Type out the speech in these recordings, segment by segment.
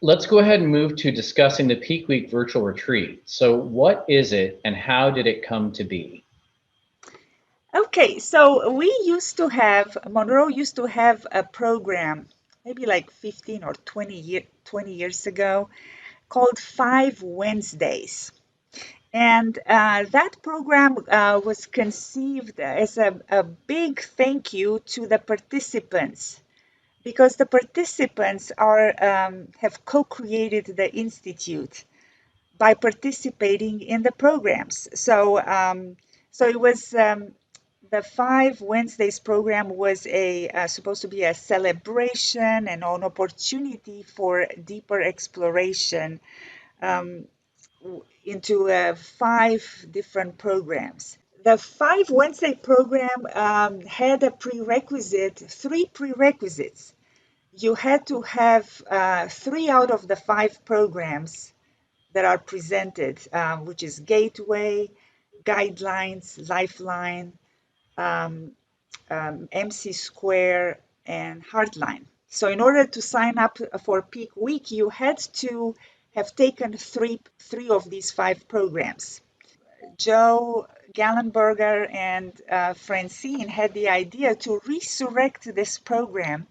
Let's go ahead and move to discussing the Peak Week virtual retreat. So, what is it and how did it come to be? Okay, so Monroe used to have a program, maybe like 15 or 20 years ago, called Five Wednesdays. And that program was conceived as a big thank you to the participants because the participants have co-created the institute by participating in the programs. So it was the Five Wednesdays program was supposed to be a celebration and an opportunity for deeper exploration um, into five different programs. The Five Wednesday program had three prerequisites. You had to have three out of the five programs that are presented, which is Gateway, Guidelines, Lifeline, um, MC Square, and Hardline. So, in order to sign up for Peak Week, you had to have taken three of these five programs. Joe Gallenberger and Francine had the idea to resurrect this program,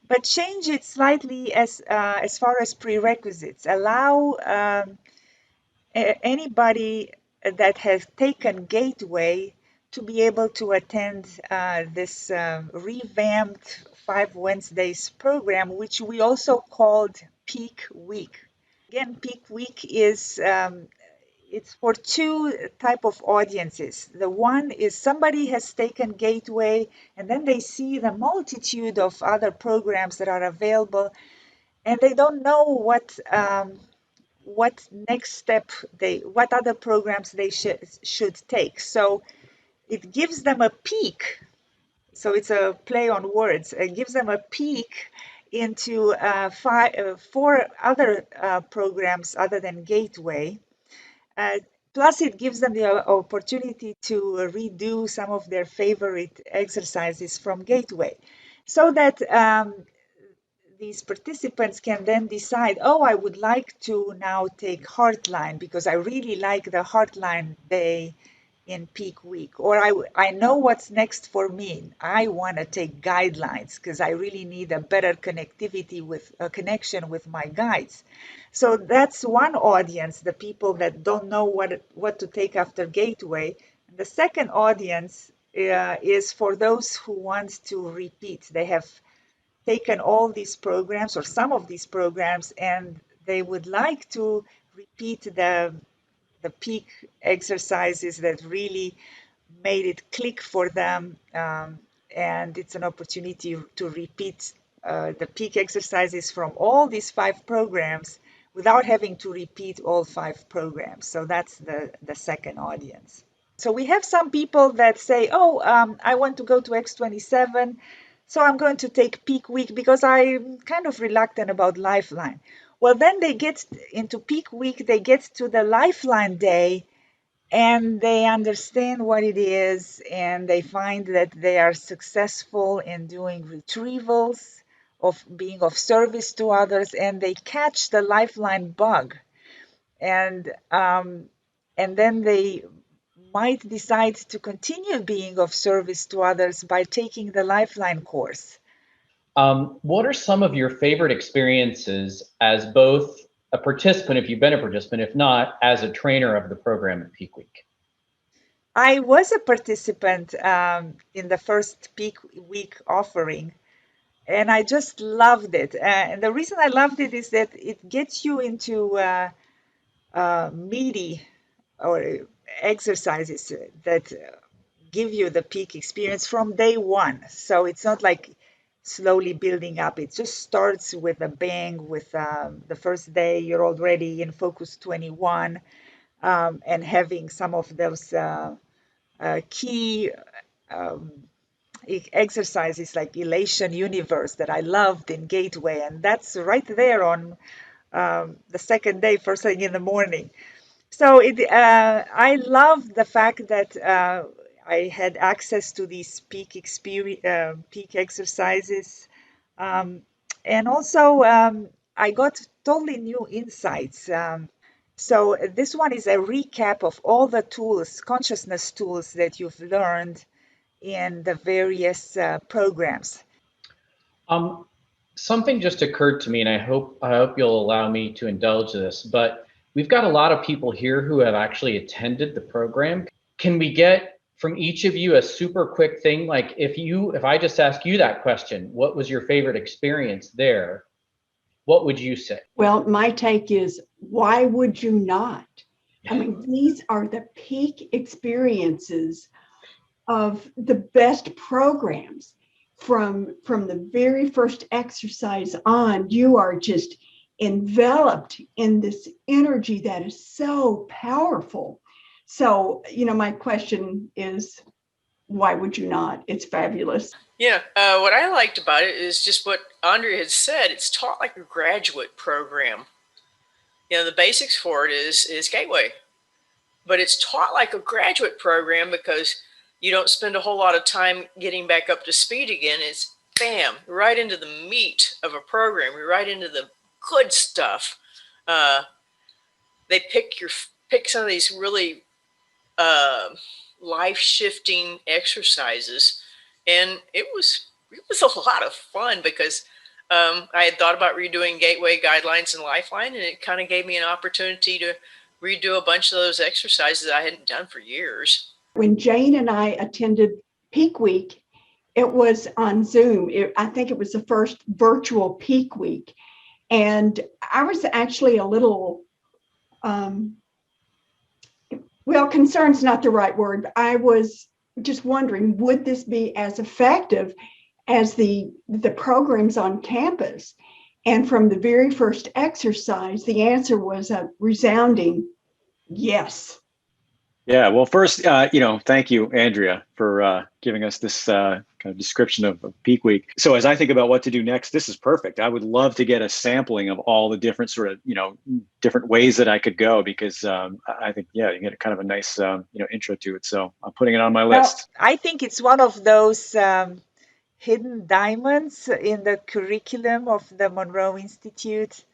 but change it slightly as far as prerequisites. Allow anybody that has taken Gateway to be able to attend this revamped Five Wednesdays program, which we also called Peak Week. Again, Peak Week is it's for two type of audiences. The one is somebody has taken Gateway and then they see the multitude of other programs that are available and they don't know what next step what other programs they should take. So it gives them a peek. So it's a play on words. It gives them a peek into four other programs other than Gateway. Uh, Plus, it gives them the opportunity to redo some of their favorite exercises from Gateway so that these participants can then decide, oh, I would like to now take Heartline because I really like the Heartline day in Peak Week. Or I know what's next for me. I want to take Guidelines because I really need a better connectivity with a connection with my guides. So that's one audience, the people that don't know what to take after Gateway. The second audience is for those who want to repeat. They have taken all these programs or some of these programs and they would like to repeat the peak exercises that really made it click for them, and it's an opportunity to repeat the peak exercises from all these five programs without having to repeat all five programs. So that's the second audience. So we have some people that say, oh, I want to go to X27, so I'm going to take Peak Week because I'm kind of reluctant about Lifeline. Well, then they get into Peak Week, they get to the Lifeline day, and they understand what it is, and they find that they are successful in doing retrievals, of being of service to others, and they catch the Lifeline bug. And then they might decide to continue being of service to others by taking the Lifeline course. What are some of your favorite experiences as both a participant, if you've been a participant, if not, as a trainer of the program at Peak Week? I was a participant in the first Peak Week offering, and I just loved it. And the reason I loved it is that it gets you into meaty or exercises that give you the peak experience from day one. So it's not like slowly building up. It just starts with a bang. With the first day, you're already in Focus 21, and having some of those key um, exercises like Elation Universe that I loved in Gateway, and that's right there on the second day, first thing in the morning. So I love the fact that I had access to these peak exercises, um, and also I got totally new insights. So this one is a recap of all the tools, consciousness tools that you've learned in the various programs. Um, Something just occurred to me, and I hope you'll allow me to indulge this, but we've got a lot of people here who have actually attended the program. Can we get from each of you a super quick thing? Like if I just ask you that question, what was your favorite experience there? What would you say? Well, my take is, why would you not? I mean, these are the peak experiences of the best programs. From the very first exercise on, you are just enveloped in this energy that is so powerful. So, my question is, why would you not? It's fabulous. Yeah, what I liked about it is just what Andrea had said. It's taught like a graduate program. The basics for it is Gateway, but it's taught like a graduate program because you don't spend a whole lot of time getting back up to speed again. It's bam, right into the meat of a program. You're right into the good stuff. They pick some of these really life-shifting exercises, and it was a lot of fun because I had thought about redoing Gateway, Guidelines, and Lifeline, and it kind of gave me an opportunity to redo a bunch of those exercises I hadn't done for years. When Jane and I attended Peak Week, it was on Zoom. I think it was the first virtual Peak Week. And I was actually a little, concerned's not the right word. I was just wondering, would this be as effective as the programs on campus? And from the very first exercise, the answer was a resounding yes. Yeah, well, first, thank you, Andrea, for giving us this kind of description of Peak Week. So as I think about what to do next, this is perfect. I would love to get a sampling of all the different sort of, different ways that I could go, because I think, you get kind of a nice, intro to it. So I'm putting it on my list. I think it's one of those hidden diamonds in the curriculum of the Monroe Institute.